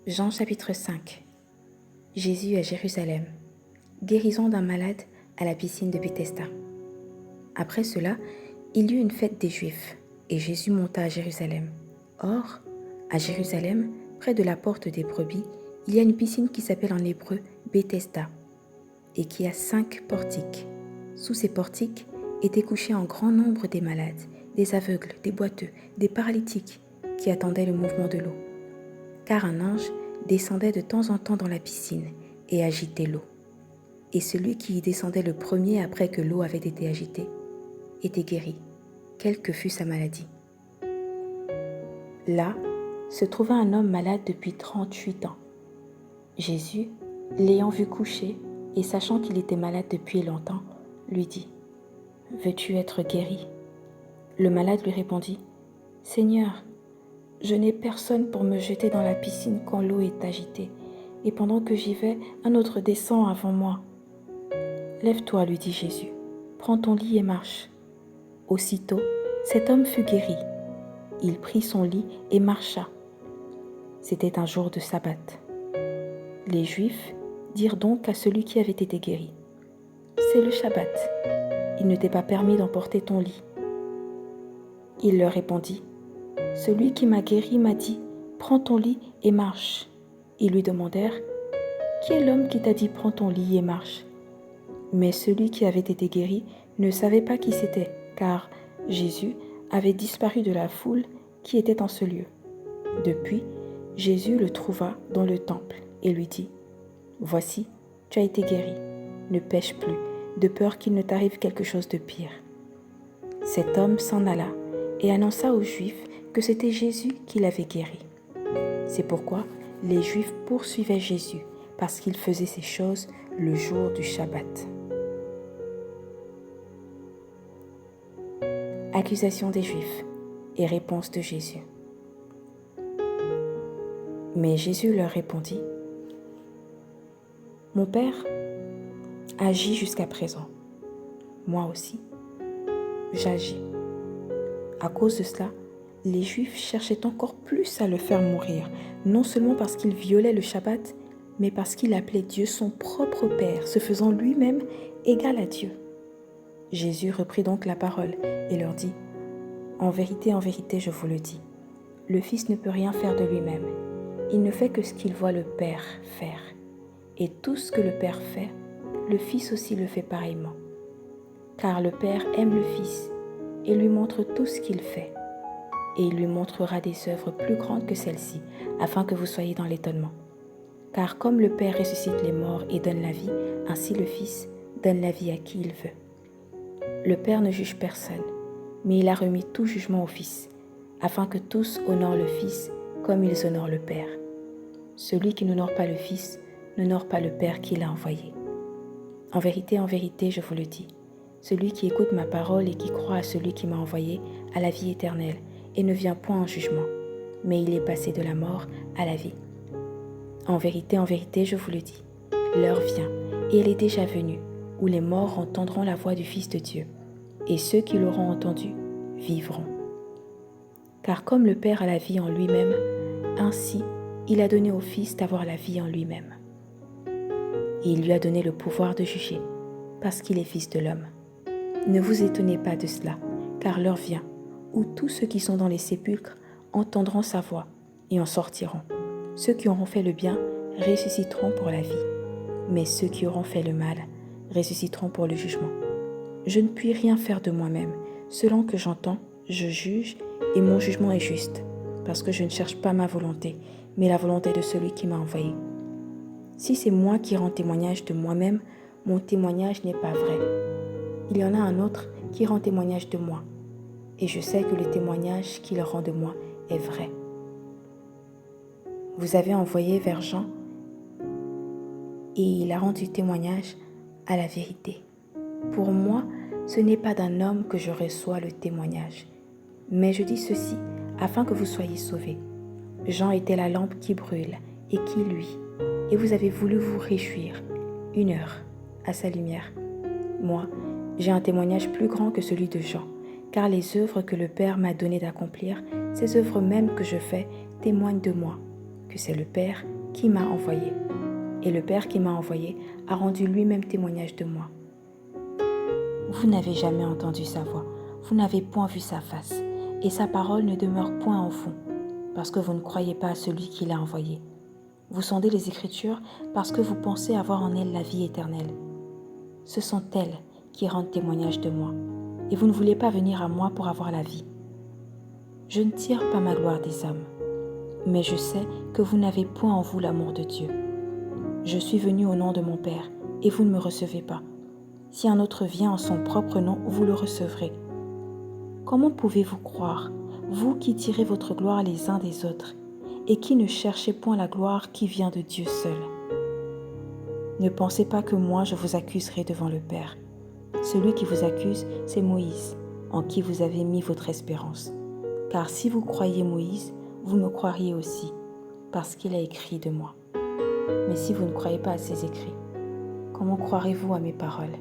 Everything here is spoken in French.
Jean chapitre 5. Jésus à Jérusalem. Guérison d'un malade à la piscine de Bethesda. Après cela, il y eut une fête des Juifs, et Jésus monta à Jérusalem. Or, à Jérusalem, près de la porte des brebis, il y a une piscine qui s'appelle en hébreu Bethesda, et qui a 5 portiques. Sous ces portiques étaient couchés en grand nombre des malades, des aveugles, des boiteux, des paralytiques, qui attendaient le mouvement de l'eau. Car un ange descendait de temps en temps dans la piscine et agitait l'eau. Et celui qui y descendait le premier après que l'eau avait été agitée était guéri, quelle que fût sa maladie. Là se trouva un homme malade depuis 38 ans. Jésus, l'ayant vu couché et sachant qu'il était malade depuis longtemps, lui dit : « Veux-tu être guéri ? » Le malade lui répondit : « Seigneur, je n'ai personne pour me jeter dans la piscine quand l'eau est agitée, et pendant que j'y vais, un autre descend avant moi. » « Lève-toi, lui dit Jésus, prends ton lit et marche. » Aussitôt, cet homme fut guéri. Il prit son lit et marcha. C'était un jour de sabbat. Les Juifs dirent donc à celui qui avait été guéri : « C'est le sabbat. Il ne t'est pas permis d'emporter ton lit. » Il leur répondit : « Celui qui m'a guéri m'a dit : prends ton lit et marche. » Ils lui demandèrent : « Qui est l'homme qui t'a dit : prends ton lit et marche ?» Mais celui qui avait été guéri ne savait pas qui c'était, car Jésus avait disparu de la foule qui était en ce lieu. Depuis, Jésus le trouva dans le temple et lui dit : « Voici, tu as été guéri, ne pêche plus, de peur qu'il ne t'arrive quelque chose de pire. » Cet homme s'en alla et annonça aux Juifs que c'était Jésus qui l'avait guéri. C'est pourquoi les Juifs poursuivaient Jésus, parce qu'il faisait ces choses le jour du Shabbat. Accusation des Juifs et réponse de Jésus. Mais Jésus leur répondit : « Mon Père agit jusqu'à présent. Moi aussi, j'agis. » À cause de cela, les Juifs cherchaient encore plus à le faire mourir, non seulement parce qu'il violait le Shabbat, mais parce qu'il appelait Dieu son propre Père, se faisant lui-même égal à Dieu. Jésus reprit donc la parole et leur dit : « En vérité, je vous le dis, le Fils ne peut rien faire de lui-même. Il ne fait que ce qu'il voit le Père faire. Et tout ce que le Père fait, le Fils aussi le fait pareillement. Car le Père aime le Fils et lui montre tout ce qu'il fait. Et il lui montrera des œuvres plus grandes que celles-ci, afin que vous soyez dans l'étonnement. Car comme le Père ressuscite les morts et donne la vie, ainsi le Fils donne la vie à qui il veut. Le Père ne juge personne, mais il a remis tout jugement au Fils, afin que tous honorent le Fils comme ils honorent le Père. Celui qui n'honore pas le Fils n'honore pas le Père qui l'a envoyé. En vérité, je vous le dis, celui qui écoute ma parole et qui croit à celui qui m'a envoyé a la vie éternelle et ne vient point en jugement, mais il est passé de la mort à la vie. En vérité, je vous le dis, l'heure vient, et elle est déjà venue, où les morts entendront la voix du Fils de Dieu, et ceux qui l'auront entendu vivront. Car comme le Père a la vie en lui-même, ainsi il a donné au Fils d'avoir la vie en lui-même. Et il lui a donné le pouvoir de juger, parce qu'il est Fils de l'homme. Ne vous étonnez pas de cela, car l'heure vient, où tous ceux qui sont dans les sépulcres entendront sa voix et en sortiront. Ceux qui auront fait le bien ressusciteront pour la vie, mais ceux qui auront fait le mal ressusciteront pour le jugement. Je ne puis rien faire de moi-même. Selon que j'entends, je juge, et mon jugement est juste, parce que je ne cherche pas ma volonté, mais la volonté de celui qui m'a envoyé. Si c'est moi qui rends témoignage de moi-même, mon témoignage n'est pas vrai. Il y en a un autre qui rend témoignage de moi, et je sais que le témoignage qu'il rend de moi est vrai. Vous avez envoyé vers Jean, et il a rendu témoignage à la vérité. Pour moi, ce n'est pas d'un homme que je reçois le témoignage, mais je dis ceci afin que vous soyez sauvés. Jean était la lampe qui brûle et qui luit, et vous avez voulu vous réjouir 1 heure à sa lumière. Moi, j'ai un témoignage plus grand que celui de Jean, car les œuvres que le Père m'a donné d'accomplir, ces œuvres mêmes que je fais, témoignent de moi, que c'est le Père qui m'a envoyé. Et le Père qui m'a envoyé a rendu lui-même témoignage de moi. Vous n'avez jamais entendu sa voix, vous n'avez point vu sa face, et sa parole ne demeure point en vous, parce que vous ne croyez pas à celui qui l'a envoyé. Vous sondez les Écritures parce que vous pensez avoir en elles la vie éternelle. Ce sont elles qui rendent témoignage de moi, et vous ne voulez pas venir à moi pour avoir la vie. Je ne tire pas ma gloire des hommes, mais je sais que vous n'avez point en vous l'amour de Dieu. Je suis venu au nom de mon Père, et vous ne me recevez pas. Si un autre vient en son propre nom, vous le recevrez. Comment pouvez-vous croire, vous qui tirez votre gloire les uns des autres, et qui ne cherchez point la gloire qui vient de Dieu seul? Ne pensez pas que moi je vous accuserai devant le Père. Celui qui vous accuse, c'est Moïse, en qui vous avez mis votre espérance. Car si vous croyez Moïse, vous me croiriez aussi, parce qu'il a écrit de moi. Mais si vous ne croyez pas à ses écrits, comment croirez-vous à mes paroles ?